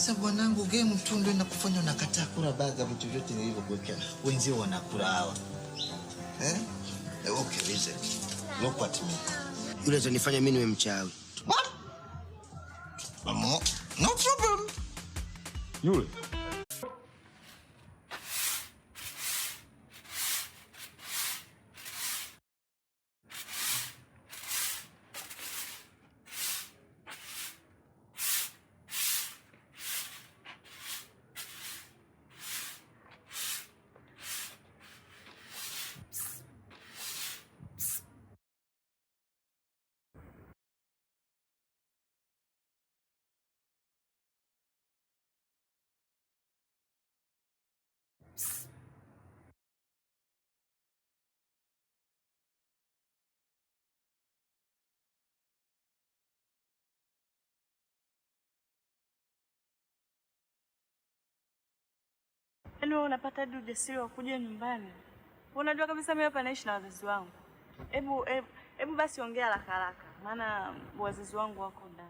Sasa bwanangu, game tu ndio inakufanya unakataa kula baga vitu vyote nilivyokuwekea. Wenzio wanakula hawa. Okay, listen. Look at me. Yule atanifanya mimi niwe mchawi. What? No problem. Yule. Yaani wewe unapata hadi ujasiri wa kuja nyumbani. Unajua kabisa mimi hapa naishi na wazazi wangu. Hebu basi ongea haraka haraka. Maana wazazi wangu wako ndani.